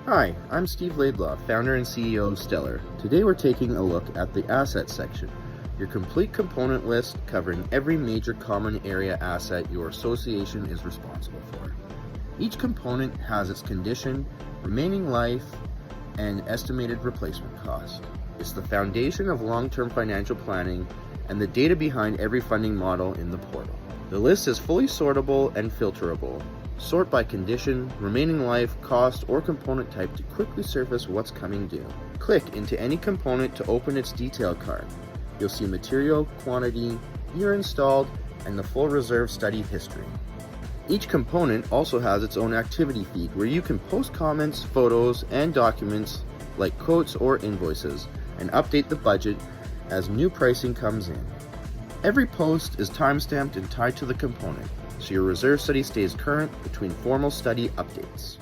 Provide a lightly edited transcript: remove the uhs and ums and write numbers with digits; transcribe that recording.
Hi, I'm Steve Laidlaw, founder and CEO of Stelor. Today we're taking a look at the asset section, your complete component list covering every major common area asset your association is responsible for. Each component has its condition, remaining life, and estimated replacement cost. It's the foundation of long-term financial planning and the data behind every funding model in the portal. The list is fully sortable and filterable. Sort by condition, remaining life, cost, or component type to quickly surface what's coming due. Click into any component to open its detail card. You'll see material, quantity, year installed, and the full reserve study history. Each component also has its own activity feed where you can post comments, photos, and documents like quotes or invoices, and update the budget as new pricing comes in. Every post is timestamped and tied to the component, so your reserve study stays current between formal study updates.